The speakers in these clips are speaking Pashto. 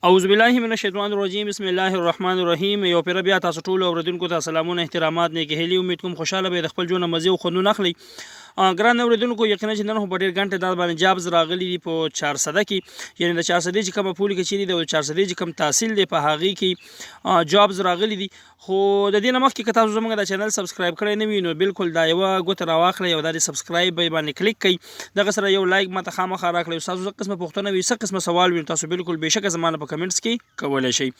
اعوذ بالله من الشیطان الرجیم بسم الله الرحمن الرحیم. یو پیر بیا تاسو ټول اوریدونکو ته سلامونه احترامات نیکه هیلې امید کوم خوشاله به د خپل ژوند مزه او خوندونه اخلي. ګران اوریدونکو یقینا چې نن په ډیر غنټه د باندې جابز راغلي دي په 400 کې، یعنی د 400 چې کومه پولی کې چي د 400 چې کوم تحصیل دی په هغه کې جابز راغلي دي. خو د دې نمخ کې تاسو زموږ د چینل سبسکرایب کړئ نه وي نو بالکل دا یو غوته راواخلئ او د سبسکرایب باندې کلیک کړئ، دغه سره یو لایک ماته خامخا راکړئ. تاسو څه قسمه پوښتنه وي څه قسمه سوال وي تاسو بالکل بهشکه زمانه په کمنټس کې کولای شئ.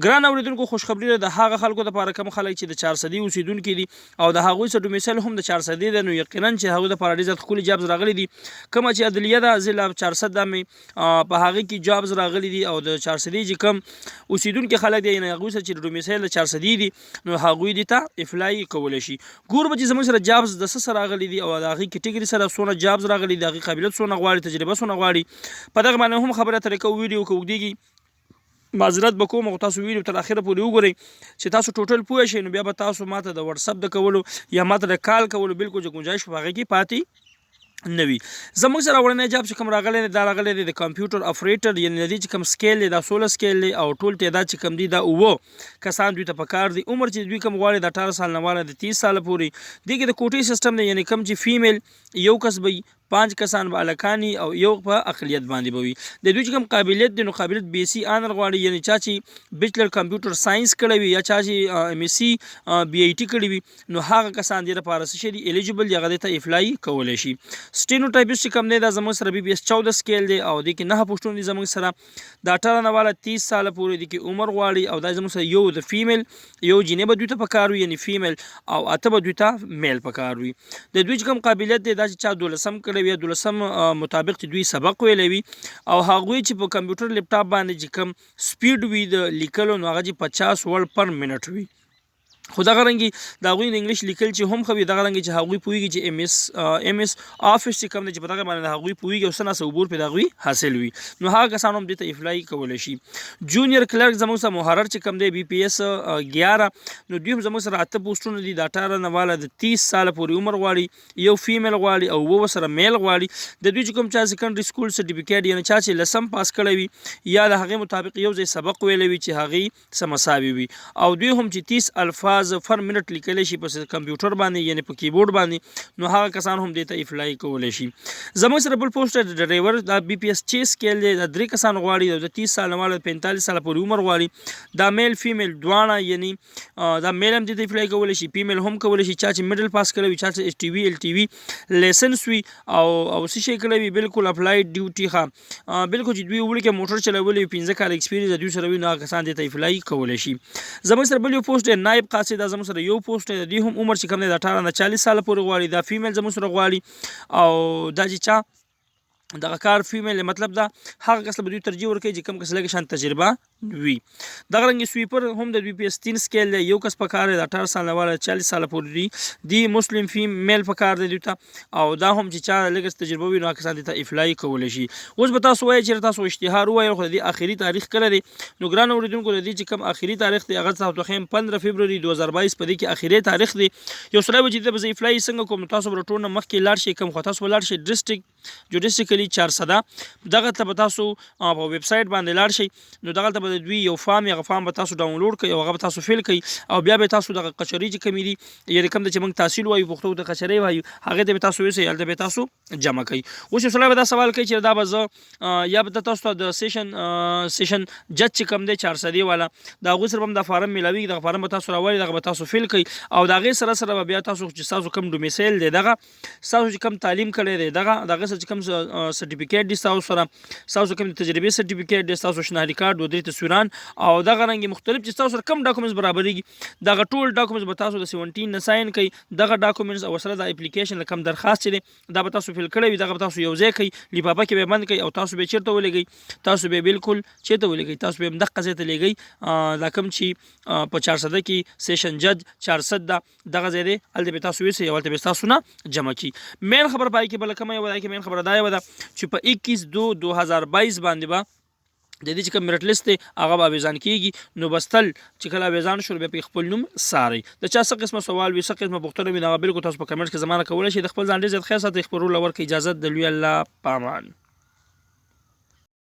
ګران اوریدونکو خوشخبری د هغه خلکو لپاره کوم خلک چې د 400 اوسیدونکو دي او د هغوی سره ډومیسایل هم د 400 دي، نو یقینا چې هغوی د لپاره ډېر خولي جابز راغلي دي. کومه چې عدلیه ده ضلع 400 مې په هغه کې جابز راغلي دي او د 400 چې کوم اوسیدونکو خلک دي نه هغوی سره چې ډومیسایل 400 دي نو هغوی دي ته اپلای کولای شي. ګور به چې زموږ سره جابز د څه سره راغلي دي او د هغې کټګري سره څونه جابز راغلي دي، هغې قابلیت څونه غواړي، تجربه څونه غواړي، په دغه باندې هم خبره اترې کوو. ویډیو که اوږدېږي معذرت به کوم او تاسو ویډیو تر اخره پورې وګورئ چې تاسو ټوټل پوه شئ، نو بیا به تاسو ماته د واتساپ د کولو یا ماته د کال کولو بالکل چې گنجایش په هغې کې پاتې نوي. زموږ سره وړاندې جاب چې کوم راغلی دی دا راغلی دی د کمپیوټر اپریټر، یعنی د دې چې کوم سکیل دی دا 16 سکیل دی او ټول تعداد چې کوم دی دا 9 کسان دوی ته پکار دي. عمر چې دوی کوم غواړي د 18 سال نه والا د 30 سال پورې. دې کې د کوټې سیستم دی، یعنی کوم چې فیمیل یو کس به 5 کسان به الکانی او یو په اقلیت باندې به وي. د دوی چې کوم قابلیت دی نو قابلیت بی سی آنر غواړي، یعنی چا چې بیچلر کمپیوټر ساينس کړی وي یا چا چې ام ایس سی بی ای ټی کړی وي نو هغه کسان دې لپاره څه شي دي الیجیبل دي، هغه ته اپلای کولی شي. سټینو ټایپیسټ چې کوم دی دا زموږ سره بی پی ایس 14 سکیل دی او دې کې 9 پوسټونه دي زموږ سره. د 18 نه والا 30 سال پورې دي کې عمر غواړي او دا زموږ سره یو د فیمیل یو جینې به دوی ته پکار وي، یعنی فیمیل او اته به دوی ته میل پکار وي. د دوی چې کوم قابلیت دی دا چې چا 12 کړی وي یا 12 مطابق دوی سبق ویلی وي او هغوی چې په کمپیوټر لیپټاپ باندې چې کوم سپیډ وي د لیکلو نو هغه چې 50 ورډ پر منټ وي. خو دغه رنګې د هغوی د انګلیش لیکل چې هم ښه وي، دغه رنګې چې هغوی پوهېږي چې ام ایس آفس چې کوم دی چې په دغه باندې د هغوی پوهېږي او څه ناڅه عبور پرې د هغوی حاصل وي نو هغه کسان هم دې ته اپلای کولی شي. جونیئر کلرک زموږ سره محرر چې کوم دی بی پی ایس 11 نو دوی هم زموږ سره 8 پوسټونه دي. د 18 نه والا د 30 سال پورې عمر غواړي، یو فیمیل غواړي او 9 سره میل غواړي. د دوی چې کوم چا سیکنډري سکول سرټیفیکیټ یعنی چا چې لسم پاس کړی وي یا د هغې مطابق یو ځای سبق ویلی وي چې هغې څه مساوي وي او دوی هم چې 30 الفاظ پر منټ لیکلی شي په کمپیوټر باندې یعنی په کیبورډ باندې نو هغه کسان هم دې ته اپلای کولی شي. زموږ سره بل پوسټ د ډرایور د بی پی ایس 6 سکیل دی، د 3 کسان غواړي، د 30 سال نه والا 45 سال پورې عمر غواړي. دا میل فیمیل دواړه یعنی دا میل هم دې ته اپلای کولی شي، فیمیل هم کولی شي. چا چې میډل پاس کړی وي، چا چې ایچ ټي وي ایل ټي وي لیسنس وي او څه شی کړی وي بالکل اپلای ډیوټي ښه بالکل چې دوی وړکې موټر چلولی وي 15 کال ایکسپیرینس د دوی سره وي نو هغه کسان دې ته اپلای کولی شي. زموږ سره بل یو پوسټ دی نایب قاصد، دا زموږ سره یو پوسټ دی، د دې هم عمر چې کوم دی د 18 نه 40 سال پورې غواړي. دا فیمیل زموږ سره غواړي او دا چې چا دغه کار فیمیل مطلب دا هغه کس له به دوی ترجیح ورکوي چې کوم کس لږ شان تجربه وي. دغه رنګې سویپر هم د بی پی ایس 3 سکیل دی، یو کس پکار دی، د 18 سال نه والا 40 سال پورې دی مسلم فیمیل پکار دی دوی ته او دا هم چې چا لږ تجربه وي نو هغه کسان دې ته اپلای کولی شي. اوس به تاسو وایئ چې تاسو اشتهار ووایئ خو د دې آخري تاریخ کله دی نو ګران اورېدونکو د دې چې کوم آخري تاریخ دی هغه تاسو ته ښیم 15 فبروري 2022 په دې کې آخري تاریخ دی. یو سړی به چې به زه اپلای څنګه کوم تاسو به ټول نه مخکې لاړ شئ، کوم خو تاسو به لاړ شئ ډسټرکټ جوډیسټیکلي 400 دغه ته به تاسو په ویب سایټ باندې لاړ شئ نو دغه ته به دوی یو فارم هغه فارم به تاسو ډاونلوډ کړئ او هغه به تاسو فیل کړئ او بیا به تاسو دغه کچري چې کومې دي یعنې کوم چې موږ تحصیل وایو پښتو ته کچرۍ وایو هغې ته به تاسو یوسئ، هلته به تاسو جمع کوئ. اوس یو سړی به دا سوال کوي چې دا به زه یا به تاسو ته د سیشن جج چې کوم دی 400 والا د هغوی سره به هم دا فارم میلاویږي، دغه فارم به تاسو راوړئ، دغه به تاسو فیل کړئ او د هغې سره به بیا تاسو چې ستاسو کوم ډومیسایل دی دغه ستاسو چې کوم تعلیم کړی دی دغه د هغې سره چې کوم سرټیفیکیټ دي ستاسو سره، ستاسو کوم تجربې سرټیفیکیټ دی، ستاسو شناختی کارت 2-3 تصویران او دغه رنګې مختلف چې ستاسو سره کوم ډاکومنټس برابرېږي دغه ټول ډاکومنټس به تاسو د 17 نه ساین کوئ. دغه ډاکومنټس او سره د اپلیکیشن کوم درخواست چې دی دا به تاسو فیل کړی وي، دغه به تاسو یو ځای کوئ، لفافه کې به بند کوئ او تاسو به چېرته ولېږئ، تاسو به بالکل چېرته ولېږئ، تاسو به همدغه ځای ته لېږئ دا کوم چې په 400 کې سیشن جج 400 دغه ځای دی، هلته به تاسو یوسئ او هلته به ستاسو نه جمع کړي. مین خبر پای کې بله کومه یوه ده کې مین خبره دا یوه ده چې په 21/2/2022 باندې به د دې چې کوم میرټ لیست دی هغه به اویزان کېږي نو بس تل چې کله اویزان شو بیا په خپل نوم څارئ. د چا څه قسمه سوال وي څه قسمه پوښتنه وي نو هغه بالکل تاسو په کمنټ کې زما نه کولی شئ. د خپل ځان ډېر زیات ښه ساتئ، خپرولو ورکړئ. اجازت د لوی الله په امان.